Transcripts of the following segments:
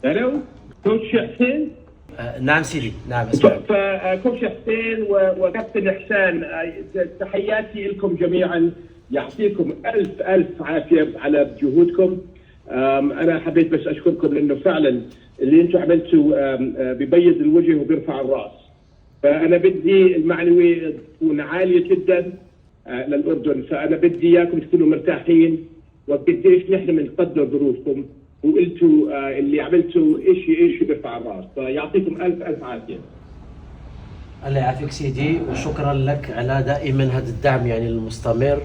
الو كوتش حسين. نعم سيدي، نعم اسمع. فكوتش حسين وكابتن احسان، تحياتي لكم جميعا، يعطيكم الف عافيه على جهودكم. انا حبيت بس اشكركم لانه فعلا اللي انتم عملتوا بيبيض الوجه وبيرفع الراس. فانا بدي المعنوي تكون عاليه جدا للاردن، فانا بدي اياكم تكونوا مرتاحين، وقديش نحن بنقدر ظروفكم، وانتوا اللي عملتوا شيء بيرفع الراس. فيعطيكم الف عافيه. الله يعافيك سيدي، وشكرا لك على دائما هذا الدعم يعني المستمر.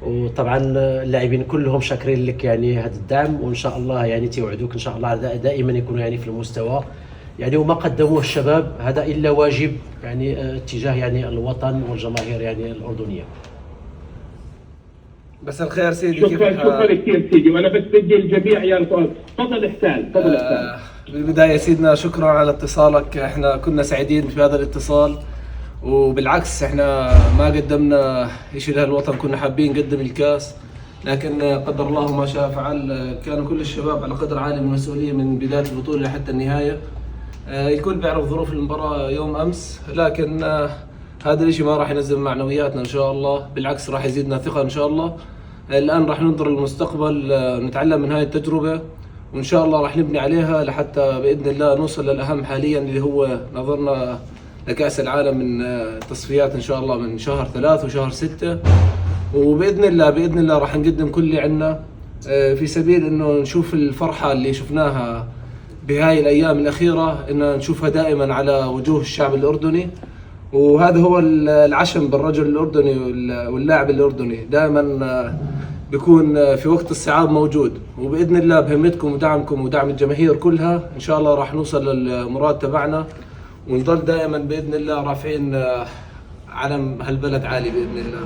وطبعا اللاعبين كلهم شاكرين لك يعني هذا الدعم، وان شاء الله يعني توعدوك ان شاء الله دائما يكونوا يعني في المستوى يعني، وما قدموه الشباب هذا الا واجب يعني اتجاه يعني الوطن والجماهير يعني الاردنيه. بس الخير سيدي. شكرا كثير سيدي، وانا بس بدي الجميع يا تفضل احسان. تفضل احسان. بالبدايه سيدنا شكرا على اتصالك، احنا كنا سعيدين في هذا الاتصال، وبالعكس احنا ما قدمنا شيء للوطن، كنا حابين نقدم الكاس، لكن قدر الله ما شاء فعل. كانوا كل الشباب على قدر عالي من المسؤوليه من بدايه البطوله حتى النهايه. الكل بيعرف ظروف المباراه يوم امس، لكن هذا الشيء ما راح ينزل معنوياتنا ان شاء الله، بالعكس راح يزيدنا ثقه ان شاء الله. الان راح ننظر للمستقبل، نتعلم من هاي التجربه، وان شاء الله راح نبني عليها لحتى باذن الله نوصل للاهم حاليا اللي هو نظرنا لكأس العالم من تصفيات ان شاء الله من شهر 3 وشهر 6. وباذن الله راح نقدم كل اللي عندنا في سبيل انه نشوف الفرحه اللي شفناها بهاي الايام الاخيره، ان نشوفها دائما على وجوه الشعب الاردني. وهذا هو العشم بالرجل الاردني واللاعب الاردني، دائما بيكون في وقت الصعاب موجود. وباذن الله بهمتكم ودعمكم ودعم الجماهير كلها ان شاء الله راح نوصل للمراد تبعنا، ونضل دائما باذن الله رافعين علم هالبلد عالي باذن الله.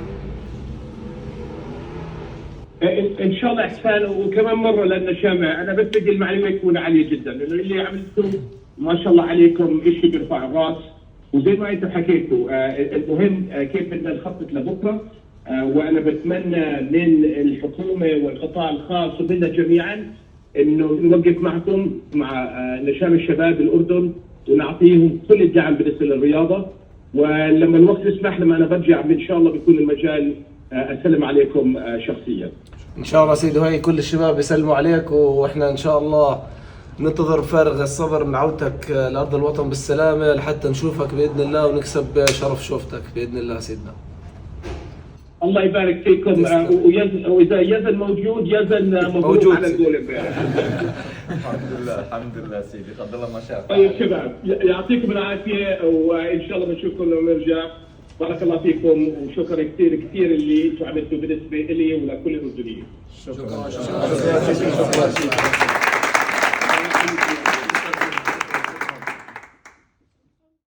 ان شاء الله احسان. وكمان مره لان شامع، انا بس بدي المعلومه تكون عاليه جدا، لانه اللي عملتوا ما شاء الله عليكم شيء بيرفع الراس. وزي ما انتم حكيتوا المهم كيف بدنا نخطط لبكره. وانا بتمنى من الحكومه والقطاع الخاص ومنا جميعا انه نوقف معكم مع نشام الشباب الاردن، ونعطيهم كل الدعم بالنسبه للرياضه. ولما الوقت يسمح، لما انا برجع ان شاء الله بيكون المجال اسلم عليكم شخصيا. ان شاء الله سيدي، وهي كل الشباب يسلموا عليك، واحنا ان شاء الله ننتظر فارغ الصبر من عودتك لارض الوطن بالسلامه لحتى نشوفك باذن الله ونكسب شرف شوفتك باذن الله سيدنا. الله يبارك فيكم. واذا يزن موجود، يزن موجود على الجول. الحمد لله سيدي، قدر الله ما شاء. طيب شباب، يعطيكم العافيه، وان شاء الله بنشوفكم لما نرجع. بارك الله فيكم، وشكرا كثير اللي انتم عملتوه بالنسبه لي ولكل الاردنيين. شكرا.